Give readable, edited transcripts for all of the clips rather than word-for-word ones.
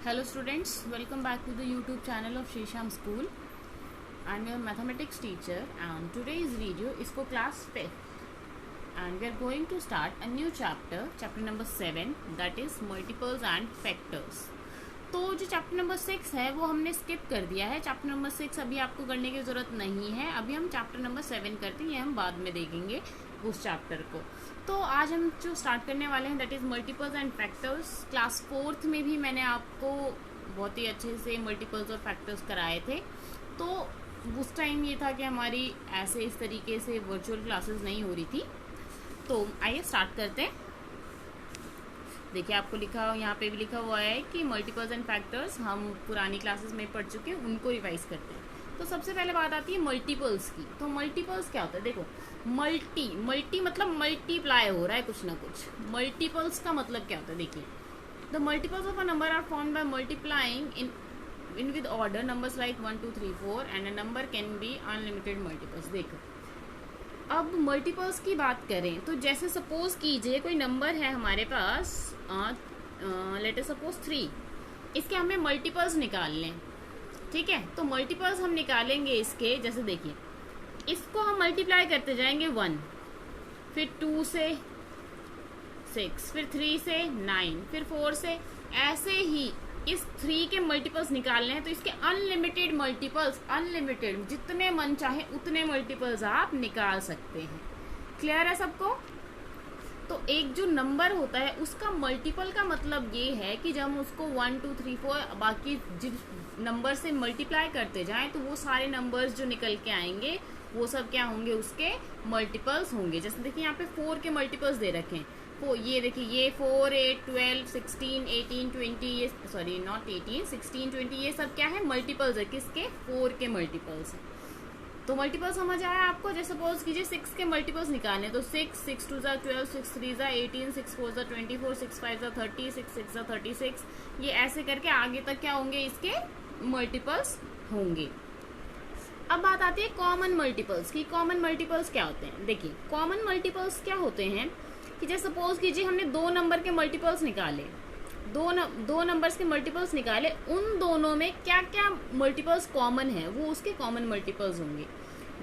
Hello students, welcome back to the YouTube channel of Shisham School. I am your mathematics teacher and today's video is for class 5th and we are going to start a new chapter number 7, that is multiples and factors. तो जो chapter number 6 है वो हमने skip कर दिया है. Chapter number 6 अभी आपको करने की ज़रूरत नहीं है. अभी हम चैप्टर नंबर 7 करते हैं, ये हम बाद में देखेंगे उस चैप्टर को. तो आज हम जो स्टार्ट करने वाले हैं that is multiples and factors. Class 4th में भी मैंने आपको बहुत ही अच्छे से मल्टीपल्स और फैक्टर्स कराए थे. तो उस टाइम ये था कि हमारी ऐसे इस तरीके से वर्चुअल क्लासेस नहीं हो रही थी. तो आइए स्टार्ट करते हैं. देखिए आपको लिखा यहाँ पे भी लिखा हुआ है कि मल्टीपल्स एंड फैक्टर्स हम पुरानी क्लासेस में पढ़ चुके हैं, उनको रिवाइज करते हैं. तो सबसे पहले बात आती है मल्टीपल्स की. तो मल्टीपल्स क्या होता है? देखो मल्टी मतलब मल्टीप्लाई हो रहा है कुछ ना कुछ. मल्टीपल्स का मतलब क्या होता है? देखिए the multiples of a number are formed by multiplying in with order numbers like 1 2 3 4 and a number can be unlimited multiples. देखो अब मल्टीपल्स की बात करें तो जैसे सपोज कीजिए कोई नंबर है हमारे पास, लेट अस सपोज 3. इसके हमें मल्टीपल्स निकाल लें. ठीक है, तो मल्टीपल्स हम निकालेंगे इसके. जैसे देखिए इसको हम मल्टीप्लाई करते जाएंगे 1, फिर 2 से 6, फिर 3 से 9, फिर 4 से. ऐसे ही इस 3 के मल्टीपल्स निकालने हैं तो इसके अनलिमिटेड मल्टीपल्स, अनलिमिटेड जितने मन चाहे उतने मल्टीपल्स आप निकाल सकते हैं. क्लियर है सबको? तो एक जो नंबर होता है उसका मल्टीपल का मतलब ये है कि जब हम उसको 1 2 3 4 बाकी जिस नंबर से मल्टीप्लाई करते जाएं तो वो सारे नंबर्स जो निकल के आएंगे वो सब क्या होंगे? उसके मल्टीपल्स होंगे. जैसे देखिए यहाँ पे 4 के मल्टीपल्स दे रखे हैं. ये देखिए ये 4 8 12 16 18 20, ये सॉरी नॉट 18 16 20, ये सब क्या है? मल्टीपल्स है. किसके? 4 के मल्टीपल्स है. तो मल्टीपल समझ आया आपको? जैसे सपोज कीजिए 6 के मल्टीपल्स निकालने तो 6 6 2 12 6 3 18 6 4 24 6 5 30 6 6 36, ये ऐसे करके आगे तक क्या होंगे? इसके मल्टीपल्स होंगे. अब बात आती है कॉमन मल्टीपल्स की. कॉमन मल्टीपल्स क्या होते हैं? देखिए कॉमन मल्टीपल्स क्या होते हैं कि जैसे सपोज कीजिए हमने 2 नंबर के मल्टीपल्स निकाले, दो नंबर्स के मल्टीपल्स निकाले, उन दोनों में क्या क्या मल्टीपल्स कॉमन है वो उसके कॉमन मल्टीपल्स होंगे.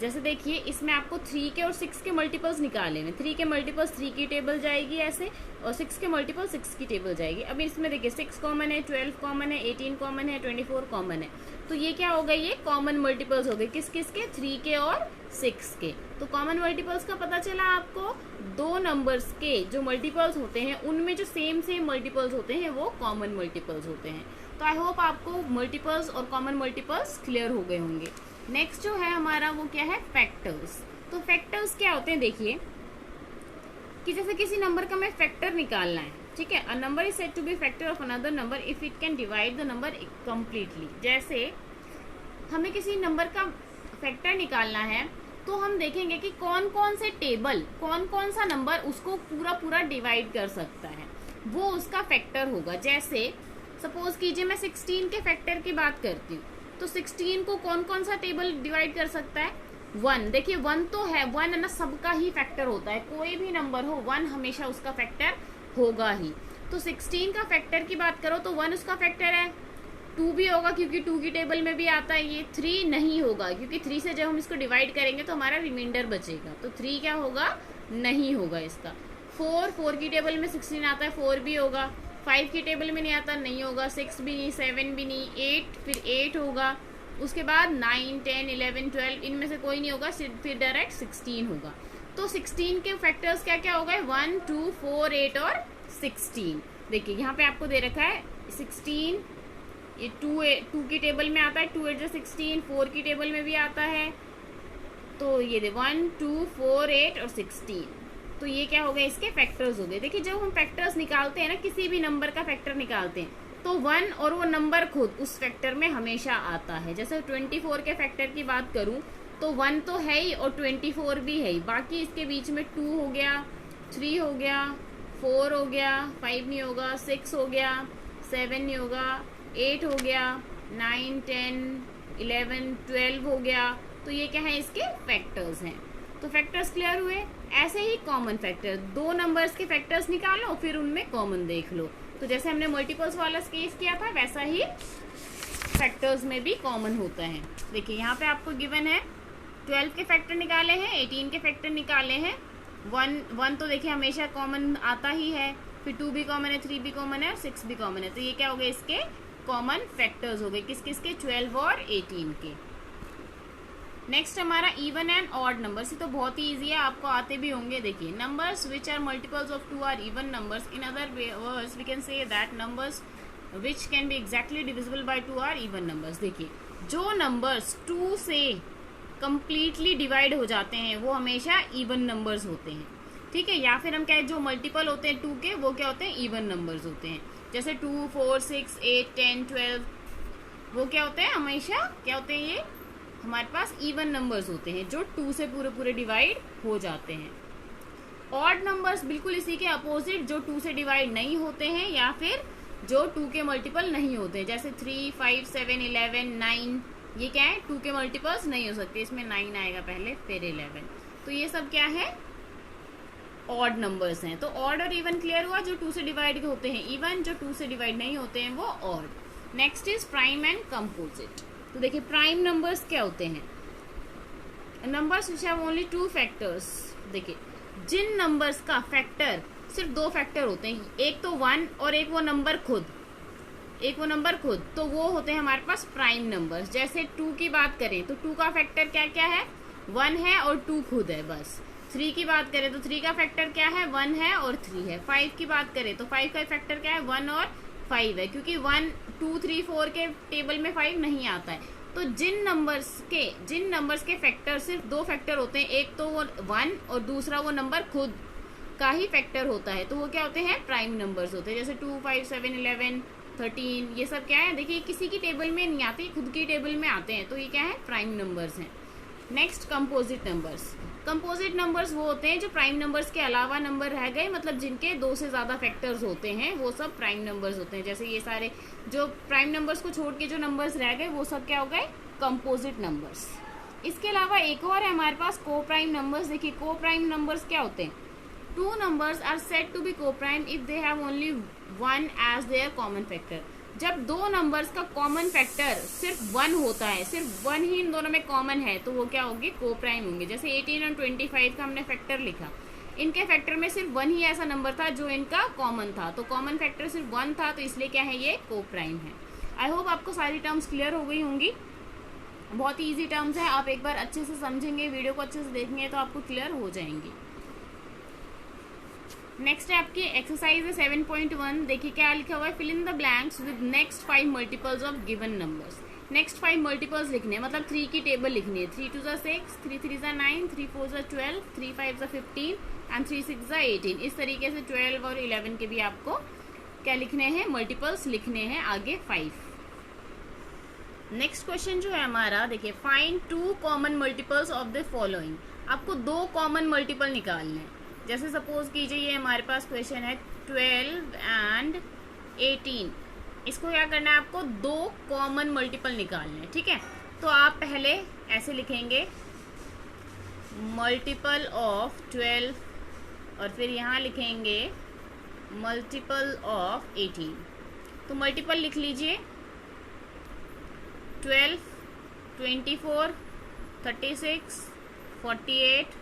जैसे देखिए इसमें आपको 3 के और 6 के मल्टीपल्स निकाले हैं. 3 के मल्टीपल्स 3 की टेबल जाएगी ऐसे, और 6 के मल्टीपल 6 की टेबल जाएगी. अब इसमें देखिए 6 कॉमन है, 12 कॉमन है, 18 कॉमन है, 24 कॉमन है. तो ये क्या हो गए? ये कॉमन मल्टीपल्स हो गए. किस किस के? 3 के और 6 के. तो कॉमन मल्टीपल्स का पता चला आपको. दो नंबर्स के जो मल्टीपल्स होते हैं उनमें जो सेम मल्टीपल्स होते हैं वो कॉमन मल्टीपल्स होते हैं. तो आई होप आपको मल्टीपल्स और कॉमन मल्टीपल्स क्लियर हो गए होंगे. नेक्स्ट जो है हमारा वो क्या है? फैक्टर्स. तो फैक्टर्स क्या होते हैं? देखिए कि जैसे किसी नंबर का हमें फैक्टर निकालना है. ठीक है, a number is said to be factor of another number if it can divide the number completely. जैसे हमें किसी नंबर का फैक्टर निकालना है तो हम देखेंगे कि कौन कौन से टेबल, कौन कौन सा नंबर उसको पूरा पूरा डिवाइड कर सकता है, वो उसका फैक्टर होगा. जैसे सपोज कीजिए मैं 16 के फैक्टर की बात करती हूँ तो 16 को कौन कौन सा टेबल डिवाइड कर सकता है? 1. देखिए 1 तो है, 1 है ना, सबका ही फैक्टर होता है. कोई भी नंबर हो 1 हमेशा उसका फैक्टर होगा ही. तो 16 का फैक्टर की बात करो तो 1 उसका फैक्टर है. 2 भी होगा क्योंकि 2 की टेबल में भी आता है ये. 3 नहीं होगा क्योंकि 3 से जब हम इसको डिवाइड करेंगे तो हमारा रिमाइंडर बचेगा, तो 3 क्या होगा? नहीं होगा इसका. 4 की टेबल में 16 आता है, 4 भी होगा. 5 की टेबल में नहीं आता, नहीं होगा. 6 भी नहीं, 7 भी नहीं, 8 फिर 8 होगा. उसके बाद 9 10 11 12 इनमें से कोई नहीं होगा, फिर डायरेक्ट 16 होगा. तो 16 के फैक्टर्स क्या क्या हो गए? 1 2 4 8 और 16. देखिए यहाँ पे आपको दे रखा है 16, ये 2 की टेबल में आता है, 2 8 16, 4 की टेबल में भी आता है. तो ये 1 2 4 8 और 16. तो ये क्या हो गए? इसके फैक्टर्स हो गए. देखिए जब हम फैक्टर्स निकालते हैं ना, किसी भी नंबर का फैक्टर निकालते हैं तो 1 और वो नंबर खुद उस फैक्टर में हमेशा आता है. जैसे 24 के फैक्टर की बात करूं तो 1 तो है ही और 24 भी है ही. बाकी इसके बीच में 2 हो गया, 3 हो गया, 4 हो गया, 5 नहीं होगा, 6 हो गया, 7 नहीं होगा, 8 हो गया, 9 10 11 12 हो गया. तो ये क्या है? इसके फैक्टर्स हैं. तो फैक्टर्स क्लियर हुए. ऐसे ही कॉमन फैक्टर, दो नंबर्स के फैक्टर्स निकालो फिर उनमें कॉमन देख लो. तो जैसे हमने मल्टीपल्स वाला केस किया था वैसा ही फैक्टर्स में भी कॉमन होता है। देखिए यहाँ पे आपको गिवन है 12 के फैक्टर निकाले हैं, 18 के फैक्टर निकाले हैं, 1 तो देखिए हमेशा कॉमन आता ही है, फिर 2 भी कॉमन है, 3 भी कॉमन है और 6 भी कॉमन है। तो ये क्या हो गए इसके कॉमन फैक्टर्स हो गए, किस किस के, 12 और 18 के। नेक्स्ट हमारा इवन एंड ऑड नंबर्स, ये तो बहुत ही ईजी है, आपको आते भी होंगे। देखिए numbers which are multiples of 2 are even numbers, in other words we can say that numbers which can be exactly divisible by 2 are even numbers. देखिए जो नंबर्स 2 से कंप्लीटली डिवाइड हो जाते हैं वो हमेशा इवन नंबर्स होते हैं, ठीक है। या फिर हम क्या है, जो मल्टीपल होते हैं 2 के वो क्या होते हैं, इवन नंबर्स होते हैं। जैसे 2, 4, 6, 8, 10, 12 वो क्या होते हैं, हमेशा क्या होते हैं, ये हमारे पास इवन नंबर्स होते हैं जो 2 से पूरे पूरे डिवाइड हो जाते हैं। ऑड नंबर्स बिल्कुल इसी के अपोजिट, जो 2 से डिवाइड नहीं होते हैं या फिर जो 2 के मल्टीपल नहीं होते हैं। जैसे 3, 5, 7, 11, 9, ये क्या है, 2 के मल्टीपल्स नहीं हो सकते, इसमें 9 आएगा पहले फिर 11। तो ये सब क्या है, ऑड नंबर्स हैं। तो ऑड और इवन क्लियर हुआ, जो 2 से डिवाइड होते हैं इवन, जो 2 से डिवाइड नहीं होते हैं वो odd. Next is prime and composite. तो देखिए प्राइम नंबर्स क्या होते हैं, numbers which have only 2 factors. देखिए जिन नंबर्स का फैक्टर सिर्फ 2 फैक्टर होते हैं, एक तो 1 और एक वो नंबर खुद, तो वो होते हैं हमारे पास प्राइम नंबर्स। जैसे 2 की बात करें तो 2 का फैक्टर क्या क्या है, 1 है और 2 खुद है बस। 3 की बात करें तो 3 का फैक्टर क्या है, 1 है और 3 है। 5 की बात करें तो 5 का फैक्टर क्या है, 1 और 5 है, क्योंकि 1, 2, 3, 4 के टेबल में 5 नहीं आता है। तो जिन नंबर्स के फैक्टर सिर्फ 2 फैक्टर होते हैं, एक तो वो 1 और दूसरा वो नंबर खुद का ही फैक्टर होता है, तो वो क्या होते हैं, प्राइम नंबर्स होते हैं। जैसे 2, 5, 7, 11, 13 ये सब क्या है, देखिए किसी की टेबल में नहीं आते, खुद की टेबल में आते हैं, तो ये क्या है, प्राइम नंबर्स हैं। Next composite numbers. Composite numbers वो होते हैं जो प्राइम नंबर्स के अलावा नंबर रह गए, मतलब जिनके 2 से ज़्यादा फैक्टर्स होते हैं, वो सब प्राइम नंबर्स होते हैं। जैसे ये सारे जो प्राइम नंबर्स को छोड़ के जो नंबर्स रह गए वो सब क्या हो गए, कंपोजिट नंबर्स। इसके अलावा एक और है हमारे पास को प्राइम नंबर्स। देखिए को प्राइम नंबर्स क्या होते हैं, 2 numbers are said to be co-prime if they have only 1 as their common factor। जब 2 नंबर्स का कॉमन फैक्टर सिर्फ 1 होता है, सिर्फ 1 ही इन दोनों में कॉमन है, तो वो क्या होंगे, को प्राइम होंगे। जैसे 18 और 25 का हमने फैक्टर लिखा, इनके फैक्टर में सिर्फ 1 ही ऐसा नंबर था जो इनका कॉमन था, तो कॉमन फैक्टर सिर्फ 1 था, तो इसलिए क्या है, ये को प्राइम है। आई होप आपको सारी टर्म्स क्लियर हो गई होंगी। बहुत ही ईजी टर्म्स है, आप एक बार अच्छे से समझेंगे, वीडियो को अच्छे से देखेंगे तो आपको क्लियर हो जाएंगी। नेक्स्ट है आपकी एक्सरसाइज है 7.1। देखिए क्या लिखा हुआ है, fill in the blanks with next 5 multiples of given numbers. Next 5 multiples लिखने हैं, मतलब 3 की टेबल लिखनी है। 3 2 6, 3 3 9, 3 4 12, 3 5 15 एंड 3 6 18। इस तरीके से 12 और 11 के भी आपको क्या लिखने हैं, मल्टीपल्स लिखने हैं आगे 5। नेक्स्ट क्वेश्चन जो है हमारा, देखिए find 2 common multiples of the following. आपको 2 कॉमन मल्टीपल निकालने हैं। जैसे सपोज कीजिए ये हमारे पास क्वेश्चन है 12 एंड 18, इसको क्या करना है, आपको 2 कॉमन मल्टीपल निकालने हैं, ठीक है। तो आप पहले ऐसे लिखेंगे मल्टीपल ऑफ 12 और फिर यहाँ लिखेंगे मल्टीपल ऑफ 18। तो मल्टीपल लिख लीजिए 12, 24, 36, 48।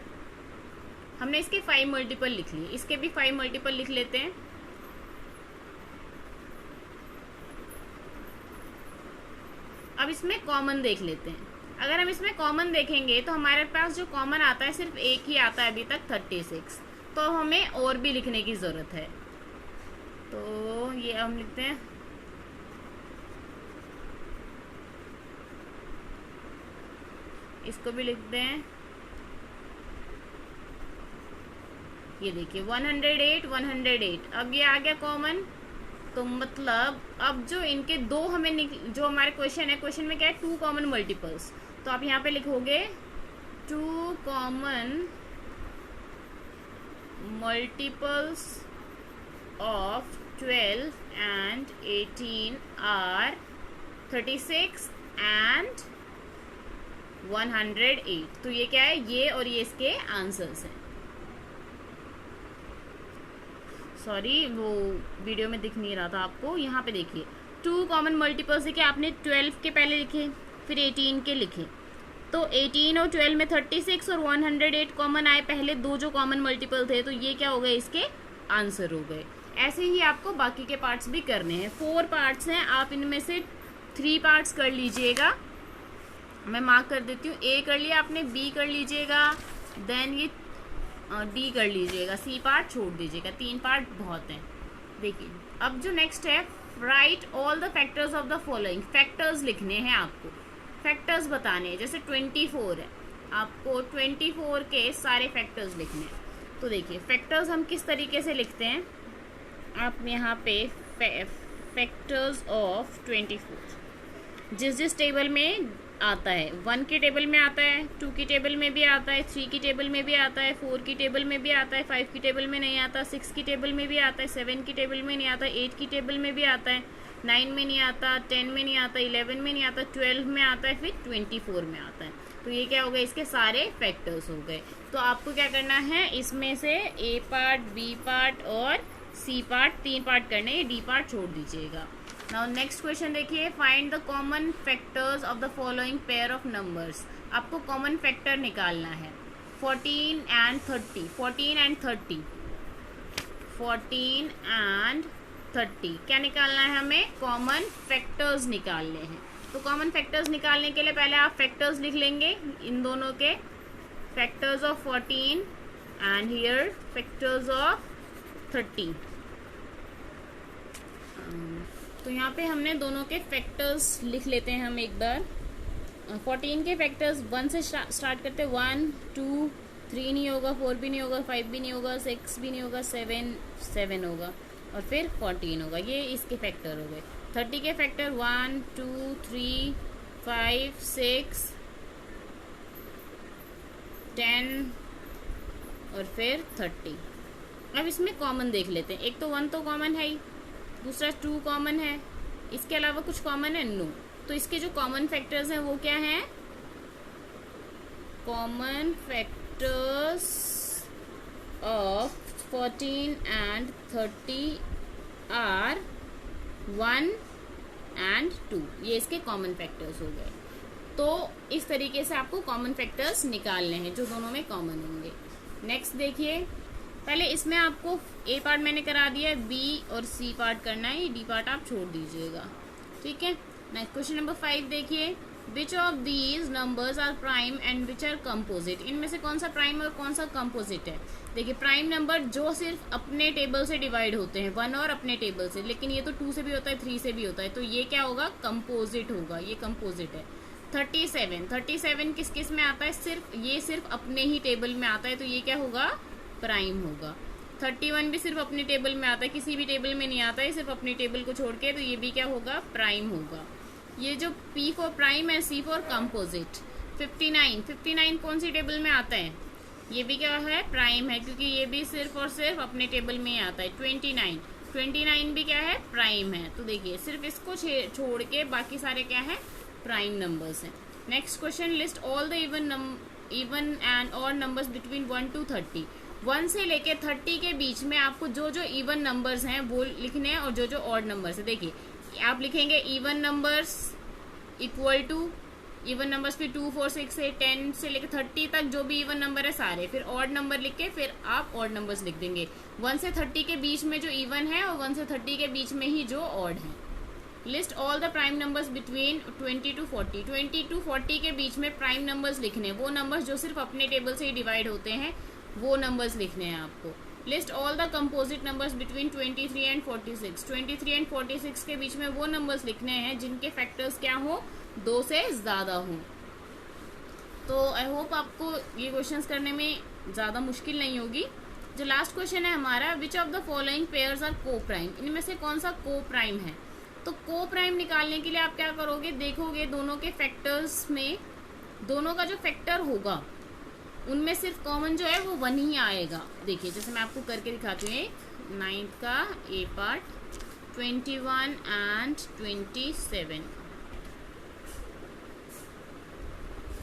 हमने इसके 5 मल्टीपल लिख लिए, इसके भी 5 मल्टीपल लिख लेते हैं। अब इसमें कॉमन देख लेते हैं। अगर हम इसमें कॉमन देखेंगे तो हमारे पास जो कॉमन आता है सिर्फ एक ही आता है अभी तक, 36। तो हमें और भी लिखने की जरूरत है, तो ये हम लिखते हैं इसको भी लिखते हैं। ये देखिए 108, 108। अब ये आ गया कॉमन, तो मतलब अब जो इनके 2 हमें जो हमारे क्वेश्चन है, क्वेश्चन में क्या है, 2 कॉमन मल्टीपल्स। तो आप यहाँ पे लिखोगे 2 common multiples of 12 and 18 are 36 and 108। तो ये क्या है, ये और ये इसके आंसर्स हैं। सॉरी वो वीडियो में दिख नहीं रहा था आपको, यहाँ पे देखिए 2 कॉमन मल्टीपल्स है कि आपने 12 के पहले लिखे फिर 18 के लिखे, तो 18 और 12 में 36 और 108 कॉमन आए, पहले 2 जो कॉमन मल्टीपल थे, तो ये क्या हो गए, इसके आंसर हो गए। ऐसे ही आपको बाकी के पार्ट्स भी करने हैं। 4 पार्ट्स हैं, आप इनमें से 3 पार्ट्स कर लीजिएगा, मैं मार्क कर देती हूँ। ए कर लिया आपने, बी कर लीजिएगा, देन ये डी कर लीजिएगा, सी पार्ट छोड़ दीजिएगा, 3 पार्ट बहुत हैं। देखिए अब जो नेक्स्ट है, right all the factors of the following, factors लिखने हैं आपको, फैक्टर्स बताने हैं। जैसे 24 है, आपको 24 के सारे फैक्टर्स लिखने हैं। तो देखिए फैक्टर्स हम किस तरीके से लिखते हैं, आप यहाँ पे फैक्टर्स ऑफ 24 जिस जिस टेबल में आता है, 1 की टेबल में आता है, 2 की टेबल में भी आता है, 3 की टेबल में भी आता है, 4 की टेबल में भी आता है, 5 की टेबल में नहीं आता, 6 की टेबल में भी आता है, 7 की टेबल में नहीं आता, 8 की टेबल में भी आता है, 9 में नहीं आता, 10 में नहीं आता, 11 में नहीं आता, 12 में आता है, फिर 24 में आता है। तो ये क्या हो गए, इसके सारे फैक्टर्स हो गए। तो आपको क्या करना है, इसमें से ए पार्ट, बी पार्ट और सी पार्ट, 3 पार्ट करने, ये डी पार्ट छोड़ दीजिएगा। नाउ नेक्स्ट क्वेश्चन देखिए, find the common factors of the following pair of numbers. आपको कॉमन फैक्टर निकालना है 14 एंड 30, 14 एंड 30, 14 एंड 30 क्या निकालना है हमें, कॉमन फैक्टर्स निकालने हैं। तो कॉमन फैक्टर्स निकालने के लिए पहले आप फैक्टर्स लिख लेंगे इन दोनों के, factors of 14 and here factors of 30। तो यहाँ पे हमने दोनों के फैक्टर्स लिख लेते हैं हम एक बार। 14 के फैक्टर्स 1 से स्टार्ट करते हैं, 1 2 3 नहीं होगा, 4 भी नहीं होगा, 5 भी नहीं होगा, 6 भी नहीं होगा, 7 होगा और फिर 14 होगा। ये इसके फैक्टर हो गए। 30 के फैक्टर 1 2 3 5 6 10 और फिर 30। अब इसमें कॉमन देख लेते हैं। एक तो 1 तो कॉमन है ही, दूसरा 2 कॉमन है, इसके अलावा कुछ कॉमन है, नो। तो इसके जो कॉमन फैक्टर्स हैं वो क्या हैं, common factors of 14 and 30 are 1 and 2, ये इसके कॉमन फैक्टर्स हो गए। तो इस तरीके से आपको कॉमन फैक्टर्स निकालने हैं जो दोनों में कॉमन होंगे। नेक्स्ट देखिए, पहले इसमें आपको ए पार्ट मैंने करा दिया है, बी और सी पार्ट करना है, डी पार्ट आप छोड़ दीजिएगा, ठीक है। नेक्स्ट क्वेश्चन नंबर 5 देखिए, which of these numbers are prime and which are composite. इनमें से कौन सा प्राइम और कौन सा कंपोजिट है। देखिए प्राइम नंबर जो सिर्फ अपने टेबल से डिवाइड होते हैं, 1 और अपने टेबल से, लेकिन ये तो 2 से भी होता है, 3 से भी होता है, तो ये क्या होगा, कंपोजिट होगा, ये कंपोजिट है। 37 किस किस में आता है, सिर्फ अपने ही टेबल में आता है, तो ये क्या होगा, प्राइम होगा। 31 भी सिर्फ अपने टेबल में आता है, किसी भी टेबल में नहीं आता है, सिर्फ अपनी टेबल को छोड़ के, तो ये भी क्या होगा, प्राइम होगा। ये जो P फॉर प्राइम है, C फॉर कंपोजिट। 59 कौन सी टेबल में आता है, ये भी क्या है, प्राइम है, क्योंकि ये भी सिर्फ और सिर्फ अपने टेबल में ही आता है। 29 भी क्या है, प्राइम है। तो देखिए सिर्फ इसको छोड़ के बाकी सारे क्या है, प्राइम नंबर्स हैं। Next question, list all the even and odd numbers between 1 to 30। 1 से लेके 30 के बीच में आपको जो जो इवन नंबर्स हैं वो लिखने हैं और जो जो ऑड नंबर्स है, देखिए आप लिखेंगे even numbers equal to even numbers, फिर 2 4 6 8 10 से लेकर 30 तक जो भी इवन नंबर है सारे, फिर ऑड नंबर लिख के फिर आप ऑड नंबर्स लिख देंगे। 1 से 30 के बीच में जो इवन है और 1 से 30 के बीच में ही जो ऑड है। List all the prime numbers between 20 to 40। 20 to 40 के बीच में प्राइम नंबर्स लिखने, वो नंबर्स जो सिर्फ अपने टेबल से ही डिवाइड होते हैं, वो नंबर्स लिखने हैं आपको। List all the composite numbers between 23 and 46। 23 and 46 के बीच में वो नंबर्स लिखने हैं जिनके फैक्टर्स क्या हो, 2 से ज़्यादा हो। तो आई होप आपको ये क्वेश्चंस करने में ज़्यादा मुश्किल नहीं होगी। जो लास्ट क्वेश्चन है हमारा, which of the following pairs are coprime. इनमें से कौन सा को प्राइम है। तो को प्राइम निकालने के लिए आप क्या करोगे, देखोगे दोनों के फैक्टर्स में, दोनों का जो फैक्टर होगा उनमें सिर्फ कॉमन जो है वो 1 ही आएगा। देखिए जैसे मैं आपको करके दिखाती हूँ, 9 का ए पार्ट, 21 एंड 27।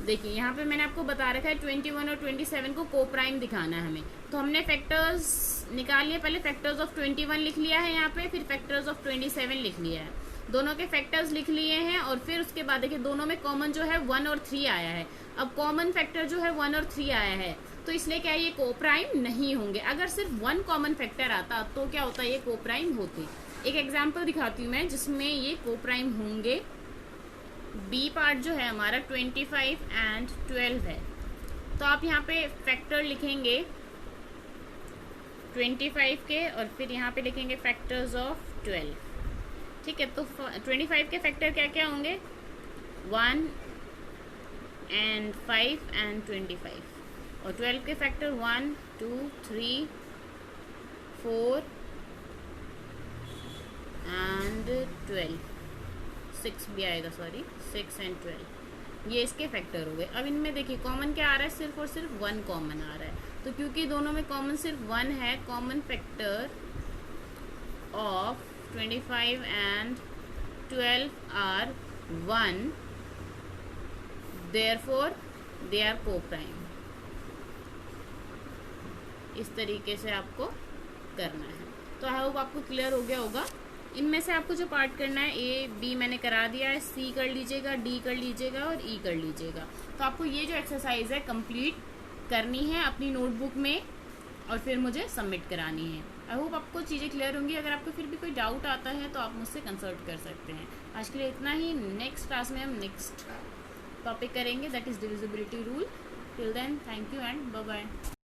देखिए यहाँ पे मैंने आपको बता रखा है 21 और 27 को को प्राइम दिखाना है हमें, तो हमने फैक्टर्स निकाल लिए। पहले फैक्टर्स ऑफ 21 लिख लिया है यहाँ पे, फिर फैक्टर्स ऑफ 27 लिख लिया है, दोनों के फैक्टर्स लिख लिए हैं। और फिर उसके बाद देखिए दोनों में कॉमन जो है 1 और 3 आया है। अब कॉमन फैक्टर जो है 1 और 3 आया है, तो इसलिए क्या ये को प्राइम नहीं होंगे। अगर सिर्फ 1 कॉमन फैक्टर आता तो क्या होता, ये को प्राइम होते। एक एग्जाम्पल दिखाती हूँ मैं जिसमें ये को प्राइम होंगे। बी पार्ट जो है हमारा 25 एंड 12 है, तो आप यहाँ पे फैक्टर लिखेंगे 25 के और फिर यहाँ पे लिखेंगे फैक्टर्स ऑफ 12। ठीक है, तो 25 के फैक्टर क्या क्या होंगे, 1 एंड 5 एंड 25, और 12 के फैक्टर 1 2 3 4 एंड 12, 6 भी आएगा, सॉरी 6 एंड 12, ये इसके फैक्टर हो गए। अब इनमें देखिए कॉमन क्या आ रहा है, सिर्फ और सिर्फ 1 कॉमन आ रहा है। तो क्योंकि दोनों में कॉमन सिर्फ 1 है, common factor of 25 and 12 are 1, therefore they are co-prime। इस तरीके से आपको करना है। तो आई होप आपको क्लियर हो गया होगा। इनमें से आपको जो पार्ट करना है, ए बी मैंने करा दिया है, सी कर लीजिएगा, डी कर लीजिएगा और ई कर लीजिएगा। तो आपको ये जो एक्सरसाइज है कंप्लीट करनी है अपनी नोटबुक में और फिर मुझे सबमिट करानी है। आई होप आपको चीज़ें क्लियर होंगी। अगर आपको फिर भी कोई डाउट आता है तो आप मुझसे कंसल्ट कर सकते हैं। आज के लिए इतना ही। नेक्स्ट क्लास में हम नेक्स्ट टॉपिक करेंगे, that is divisibility rule. Till then thank you and bye bye.